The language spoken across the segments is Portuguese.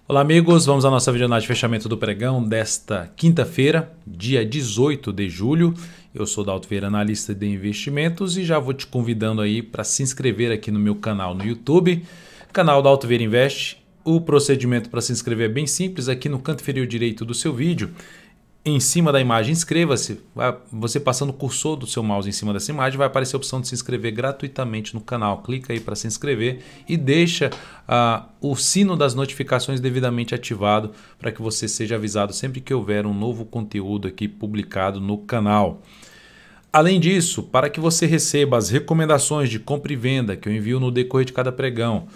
Olá amigos, vamos à nossa videoanálise de fechamento do pregão desta quinta-feira, dia 18 de julho. Eu sou Dalto Vieira, analista de investimentos, e já vou te convidando aí para se inscrever aqui no meu canal no YouTube, canal Dalto Vieira Invest. O procedimento para se inscrever é bem simples, aqui no canto inferior direito do seu vídeo, em cima da imagem inscreva-se, você passando o cursor do seu mouse em cima dessa imagem, vai aparecer a opção de se inscrever gratuitamente no canal. Clica aí para se inscrever e deixa o sino das notificações devidamente ativado para que você seja avisado sempre que houver um novo conteúdo aqui publicado no canal. Além disso, para que você receba as recomendações de compra e venda que eu envio no decorrer de cada pregão,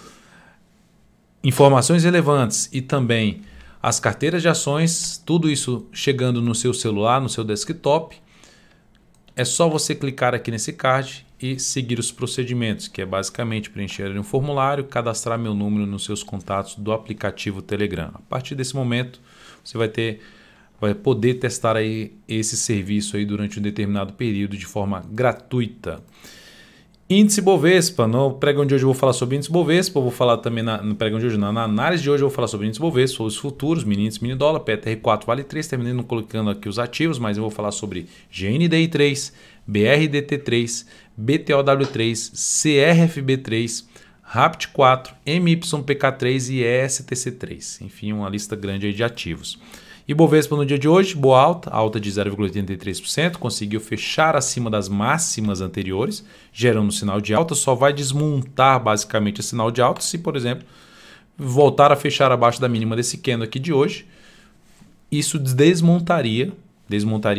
informações relevantes e também as carteiras de ações, tudo isso chegando no seu celular, no seu desktop, é só você clicar aqui nesse card e seguir os procedimentos, que é basicamente preencher um formulário, cadastrar meu número nos seus contatos do aplicativo Telegram. A partir desse momento, você vai poder testar aí esse serviço aí durante um determinado período de forma gratuita. Índice Bovespa, no pregão de hoje eu vou falar sobre índice Bovespa, eu vou falar também no pregão de hoje, na análise de hoje eu vou falar sobre índice Bovespa, sobre os futuros, mini índice, mini dólar, PTR4, Vale 3, terminei não colocando aqui os ativos, mas eu vou falar sobre GNDI3, BRDT3, BTOW3, CRFB3, RAPT4, MYPK3 e ESTC3, enfim, uma lista grande aí de ativos. E Bovespa no dia de hoje, boa alta de 0,83%, conseguiu fechar acima das máximas anteriores, gerando sinal de alta, só vai desmontar basicamente o sinal de alta se, por exemplo, voltar a fechar abaixo da mínima desse candle aqui de hoje. Isso desmontaria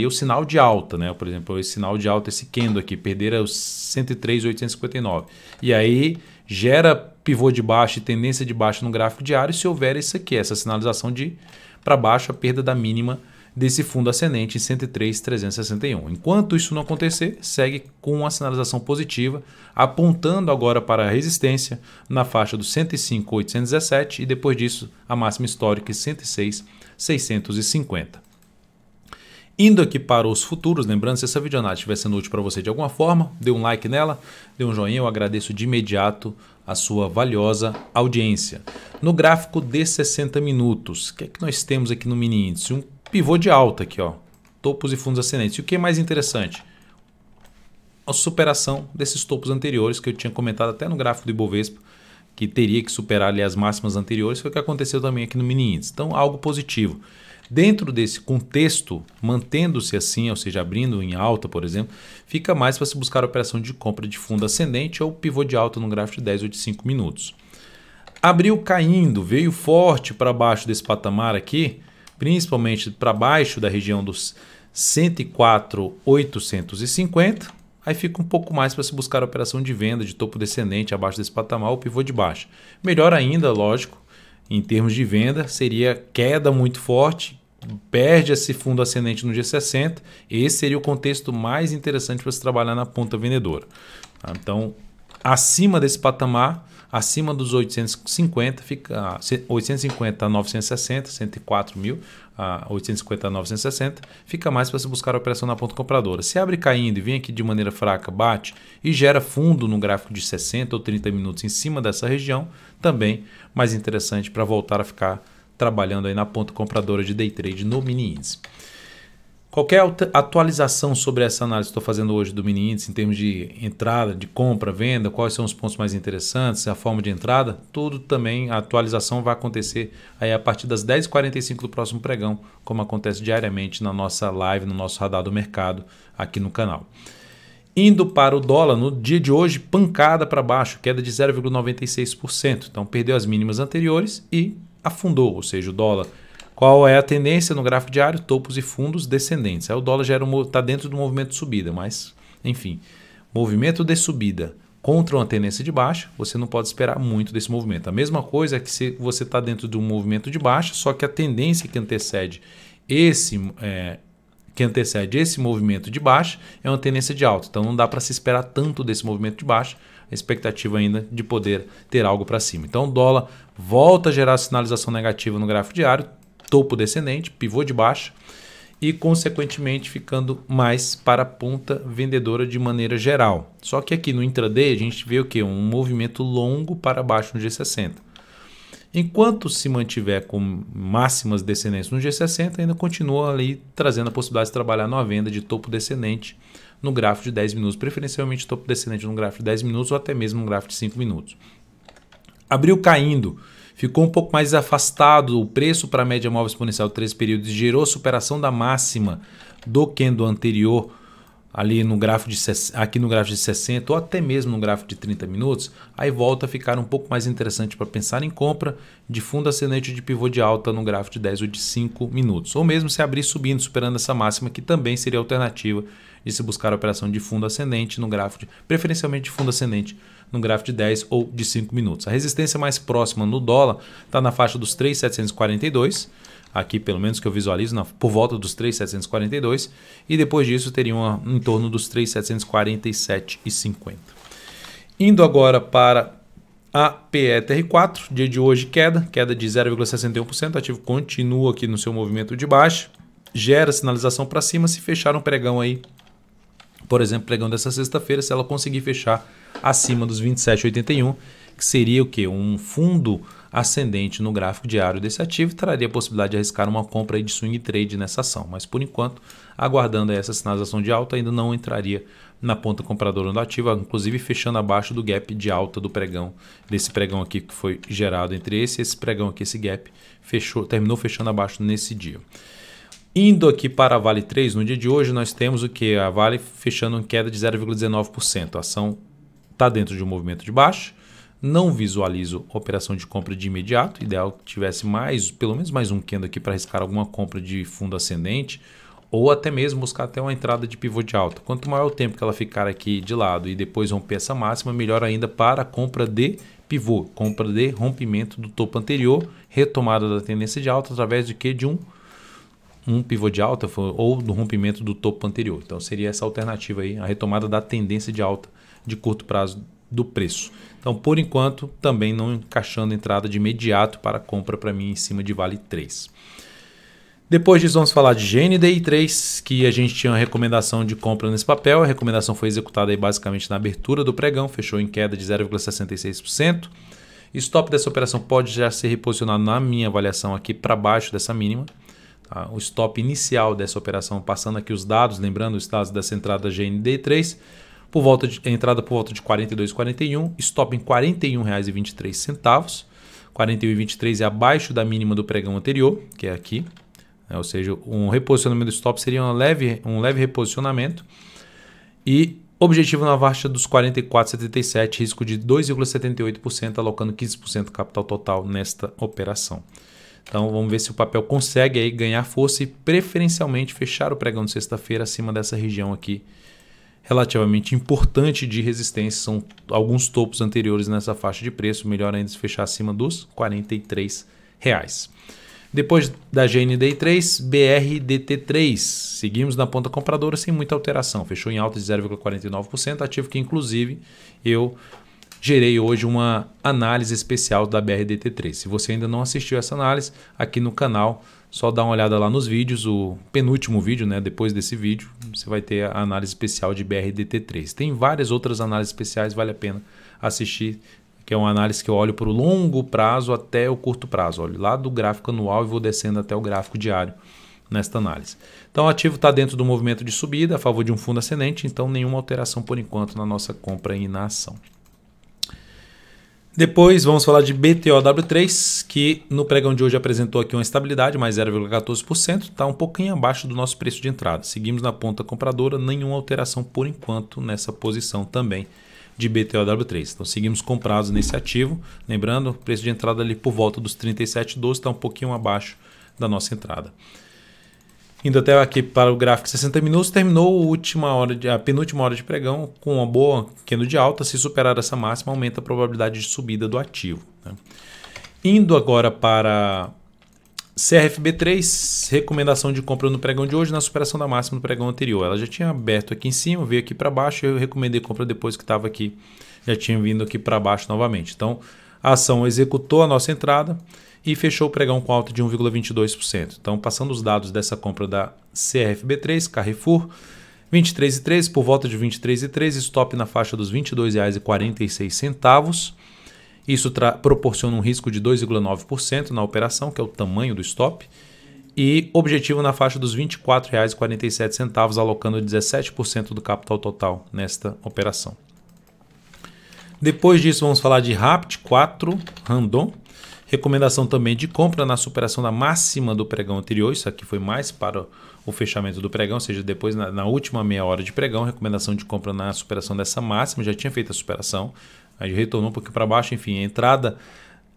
o sinal de alta, né? Por exemplo, esse sinal de alta, esse candle aqui, perder os 103.859. E aí gera pivô de baixa e tendência de baixa no gráfico diário se houver isso aqui, essa sinalização de para baixo, a perda da mínima desse fundo ascendente em 103.361. Enquanto isso não acontecer, segue com uma sinalização positiva, apontando agora para a resistência na faixa dos 105.817 e depois disso a máxima histórica em 106.650. Indo aqui para os futuros, lembrando, se essa videoanálise estiver sendo útil para você de alguma forma, dê um like nela, dê um joinha, eu agradeço de imediato a sua valiosa audiência. No gráfico de 60 minutos, o que é que nós temos aqui no mini índice? Um pivô de alta aqui, ó, topos e fundos ascendentes. E o que é mais interessante? A superação desses topos anteriores que eu tinha comentado até no gráfico do Ibovespa, que teria que superar ali as máximas anteriores, foi o que aconteceu também aqui no mini índice. Então, algo positivo. Dentro desse contexto, mantendo-se assim, ou seja, abrindo em alta, por exemplo, fica mais para se buscar a operação de compra de fundo ascendente ou pivô de alta no gráfico de 10 ou de 5 minutos. Abriu caindo, veio forte para baixo desse patamar aqui, principalmente para baixo da região dos 104.850, aí fica um pouco mais para se buscar a operação de venda de topo descendente abaixo desse patamar ou pivô de baixa. Melhor ainda, lógico, em termos de venda, seria queda muito forte, perde esse fundo ascendente no G60, esse seria o contexto mais interessante para se trabalhar na ponta vendedora. Então, acima desse patamar, acima dos 850, fica 850 a 960, 104 mil a 850 a 960, fica mais para se buscar a operação na ponta compradora. Se abre caindo e vem aqui de maneira fraca, bate e gera fundo no gráfico de 60 ou 30 minutos em cima dessa região, também mais interessante para voltar a ficar trabalhando aí na ponta compradora de day trade no mini índice. Qualquer atualização sobre essa análise que estou fazendo hoje do mini índice em termos de entrada, de compra, venda, quais são os pontos mais interessantes, a forma de entrada, tudo também, a atualização vai acontecer aí a partir das 10h45 do próximo pregão, como acontece diariamente na nossa live, no nosso radar do mercado aqui no canal. Indo para o dólar, no dia de hoje, pancada para baixo, queda de 0,96%. Então, perdeu as mínimas anteriores e afundou, ou seja, o dólar. Qual é a tendência no gráfico diário? Topos e fundos descendentes. Aí o dólar está dentro do movimento de subida, mas, enfim, movimento de subida contra uma tendência de baixa, você não pode esperar muito desse movimento. A mesma coisa é que se você está dentro de um movimento de baixa, só que a tendência que antecede esse movimento de baixa é uma tendência de alta. Então não dá para se esperar tanto desse movimento de baixa, a expectativa ainda de poder ter algo para cima. Então o dólar volta a gerar sinalização negativa no gráfico diário, topo descendente, pivô de baixa e consequentemente ficando mais para a ponta vendedora de maneira geral. Só que aqui no intraday a gente vê o que? Um movimento longo para baixo no G60. Enquanto se mantiver com máximas descendentes no G60, ainda continua ali trazendo a possibilidade de trabalhar numa venda de topo descendente no gráfico de 10 minutos, preferencialmente topo descendente no gráfico de 10 minutos ou até mesmo no gráfico de 5 minutos. Abriu caindo, ficou um pouco mais afastado, o preço para a média móvel exponencial de 3 períodos gerou superação da máxima do candle anterior, ali no gráfico aqui no gráfico de 60 ou até mesmo no gráfico de 30 minutos, aí volta a ficar um pouco mais interessante para pensar em compra de fundo ascendente de pivô de alta no gráfico de 10 ou de 5 minutos. Ou mesmo se abrir subindo, superando essa máxima, que também seria alternativa de se buscar a operação de fundo ascendente no gráfico, preferencialmente de fundo ascendente no gráfico de 10 ou de 5 minutos. A resistência mais próxima no dólar está na faixa dos 3.742, aqui pelo menos que eu visualizo, por volta dos 3.742, e depois disso teria em torno dos 3.747,50. Indo agora para a PETR4, dia de hoje queda de 0,61%, ativo continua aqui no seu movimento de baixa, gera sinalização para cima se fechar um pregão aí, por exemplo, pregão dessa sexta-feira, se ela conseguir fechar acima dos 27,81, que seria o quê? Um fundo ascendente no gráfico diário desse ativo, traria a possibilidade de arriscar uma compra aí de swing trade nessa ação. Mas por enquanto, aguardando essa sinalização de alta, ainda não entraria na ponta compradora do ativo, inclusive fechando abaixo do gap de alta do pregão, desse pregão aqui que foi gerado entre esse pregão aqui, esse gap, terminou fechando abaixo nesse dia. Indo aqui para a Vale 3, no dia de hoje nós temos o que? A Vale fechando em queda de 0,19%. A ação está dentro de um movimento de baixa. Não visualizo operação de compra de imediato. Ideal que tivesse pelo menos mais um candle aqui para arriscar alguma compra de fundo ascendente ou até mesmo buscar até uma entrada de pivô de alta. Quanto maior o tempo que ela ficar aqui de lado e depois romper essa máxima, melhor ainda para a compra de pivô, compra de rompimento do topo anterior, retomada da tendência de alta através de quê? De um pivô de alta ou do rompimento do topo anterior. Então seria essa alternativa aí, a retomada da tendência de alta de curto prazo do preço. Então, por enquanto, também não encaixando entrada de imediato para compra para mim em cima de Vale 3. Depois disso, vamos falar de GNDI 3, que a gente tinha uma recomendação de compra nesse papel. A recomendação foi executada aí basicamente na abertura do pregão, fechou em queda de 0,66%. Stop dessa operação pode já ser reposicionado na minha avaliação aqui para baixo dessa mínima. Tá? O stop inicial dessa operação, passando aqui os dados, lembrando os dados dessa entrada GNDI 3, entrada por volta de 42,41, stop em R$ 41,23. 41,23 é abaixo da mínima do pregão anterior, que é aqui. Ou seja, um reposicionamento do stop seria um leve reposicionamento. E objetivo na faixa dos 44,77, risco de 2,78%, alocando 15% do capital total nesta operação. Então vamos ver se o papel consegue aí ganhar força e preferencialmente fechar o pregão de sexta-feira acima dessa região aqui, relativamente importante de resistência. São alguns topos anteriores nessa faixa de preço, melhor ainda se fechar acima dos R$ 43. Depois da GNDI 3, BRDT3, seguimos na ponta compradora sem muita alteração, fechou em alta de 0,49%, ativo que inclusive eu gerei hoje uma análise especial da BRDT3. Se você ainda não assistiu essa análise, aqui no canal, só dá uma olhada lá nos vídeos, o penúltimo vídeo, né? Depois desse vídeo, você vai ter a análise especial de BRDT3. Tem várias outras análises especiais, vale a pena assistir, que é uma análise que eu olho para o longo prazo até o curto prazo. Olho lá do gráfico anual e vou descendo até o gráfico diário nesta análise. Então o ativo está dentro do movimento de subida, a favor de um fundo ascendente, então nenhuma alteração por enquanto na nossa compra e na ação. Depois vamos falar de BTOW3, que no pregão de hoje apresentou aqui uma estabilidade, mais 0,14%, está um pouquinho abaixo do nosso preço de entrada. Seguimos na ponta compradora, nenhuma alteração por enquanto nessa posição também de BTOW3. Então seguimos comprados nesse ativo, lembrando, o preço de entrada ali por volta dos 37,12 está um pouquinho abaixo da nossa entrada. Indo até aqui para o gráfico de 60 minutos, terminou a penúltima hora de pregão com uma boa candle de alta. Se superar essa máxima, aumenta a probabilidade de subida do ativo. Né? Indo agora para CRFB3, recomendação de compra no pregão de hoje na superação da máxima do pregão anterior. Ela já tinha aberto aqui em cima, veio aqui para baixo, eu recomendei compra depois que estava aqui, já tinha vindo aqui para baixo novamente. Então, a ação executou a nossa entrada e fechou o pregão com alta de 1,22%. Então, passando os dados dessa compra da CRFB3, Carrefour, 23,13 por volta de 23,13, stop na faixa dos R$ 22,46. Isso proporciona um risco de 2,9% na operação, que é o tamanho do stop, e objetivo na faixa dos R$ 24,47, alocando 17% do capital total nesta operação. Depois disso, vamos falar de RAPT 4 Randon. Recomendação também de compra na superação da máxima do pregão anterior. Isso aqui foi mais para o fechamento do pregão, ou seja, depois na última meia hora de pregão, recomendação de compra na superação dessa máxima. Já tinha feito a superação, aí retornou um pouquinho para baixo. Enfim, a entrada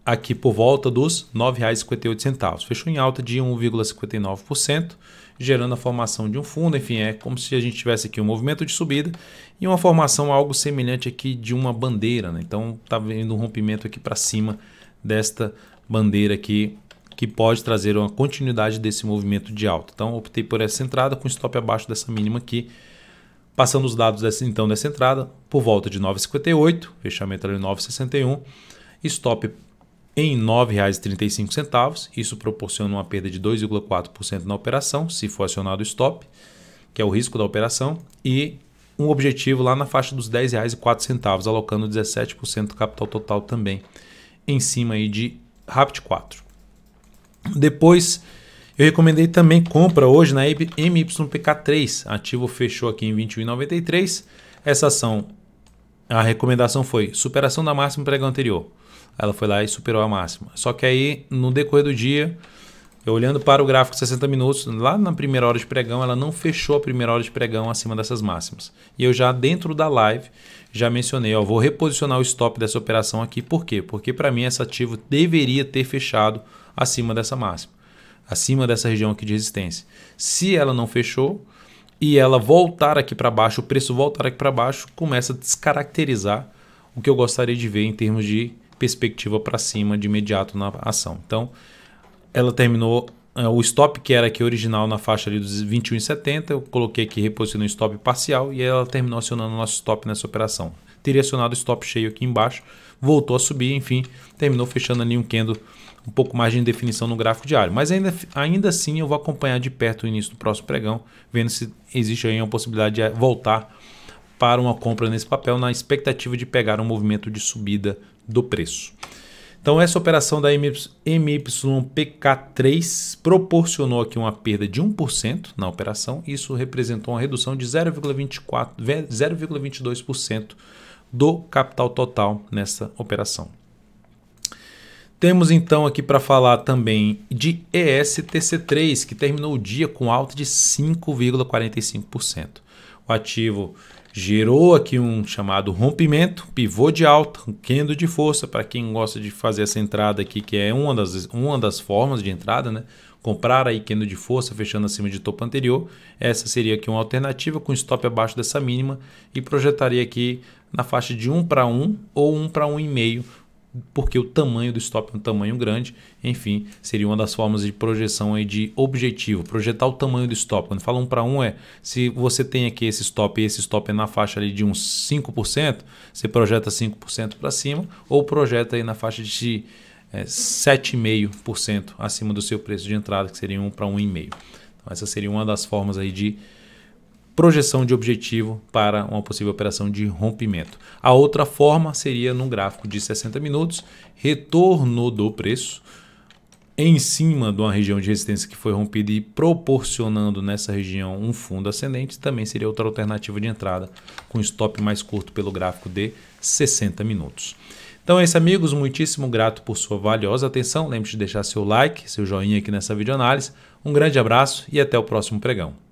aqui por volta dos R$ 9,58. Fechou em alta de 1,59%, gerando a formação de um fundo. Enfim, é como se a gente tivesse aqui um movimento de subida e uma formação algo semelhante aqui de uma bandeira, né? Então está vendo um rompimento aqui para cima desta bandeira aqui, que pode trazer uma continuidade desse movimento de alta. Então optei por essa entrada com stop abaixo dessa mínima aqui. Passando os dados dessa entrada, por volta de 9,58, fechamento ali 9,61, stop em R$ 9,35. Isso proporciona uma perda de 2,4% na operação, se for acionado o stop, que é o risco da operação, e um objetivo lá na faixa dos R$ 10,04, alocando 17% do capital total também em cima aí de RAPT 4. Depois eu recomendei também compra hoje na MYPK3. Ativo fechou aqui em R$ 21,93. Essa ação, a recomendação foi superação da máxima do pregão anterior. Ela foi lá e superou a máxima. Só que aí no decorrer do dia, eu olhando para o gráfico de 60 minutos, lá na primeira hora de pregão, ela não fechou a primeira hora de pregão acima dessas máximas. E eu já dentro da live já mencionei, ó, vou reposicionar o stop dessa operação aqui. Por quê? Porque para mim esse ativo deveria ter fechado acima dessa máxima, acima dessa região aqui de resistência. Se ela não fechou e ela voltar aqui para baixo, o preço voltar aqui para baixo, começa a descaracterizar o que eu gostaria de ver em termos de perspectiva para cima de imediato na ação. Então, ela terminou o stop que era aqui original na faixa ali dos 21,70, eu coloquei aqui, reposicionei um stop parcial e ela terminou acionando o nosso stop nessa operação. Teria acionado o stop cheio aqui embaixo, voltou a subir, enfim, terminou fechando ali um candle um pouco mais de indefinição no gráfico diário. Mas ainda assim eu vou acompanhar de perto o início do próximo pregão, vendo se existe aí uma possibilidade de voltar para uma compra nesse papel, na expectativa de pegar um movimento de subida do preço. Então essa operação da MYPK3 proporcionou aqui uma perda de 1% na operação. Isso representou uma redução de 0,22% do capital total nessa operação. Temos então aqui para falar também de ESTC3, que terminou o dia com alta de 5,45%. O ativo gerou aqui um chamado rompimento, pivô de alta, um candle de força, para quem gosta de fazer essa entrada aqui, que é uma das formas de entrada, né? Comprar aí candle de força, fechando acima de topo anterior. Essa seria aqui uma alternativa com stop abaixo dessa mínima e projetaria aqui na faixa de 1 para 1 ou 1 para 1,5, porque o tamanho do stop é um tamanho grande. Enfim, seria uma das formas de projeção aí de objetivo, projetar o tamanho do stop. Quando fala 1 para 1 se você tem aqui esse stop e esse stop é na faixa ali de uns 5%, você projeta 5% para cima ou projeta aí na faixa de 7,5% acima do seu preço de entrada, que seria 1 para 1,5. Então essa seria uma das formas aí de projeção de objetivo para uma possível operação de rompimento. A outra forma seria no gráfico de 60 minutos, retorno do preço em cima de uma região de resistência que foi rompida e proporcionando nessa região um fundo ascendente. Também seria outra alternativa de entrada com stop mais curto pelo gráfico de 60 minutos. Então é isso, amigos, muitíssimo grato por sua valiosa atenção. Lembre-se de deixar seu like, seu joinha aqui nessa videoanálise. Um grande abraço e até o próximo pregão.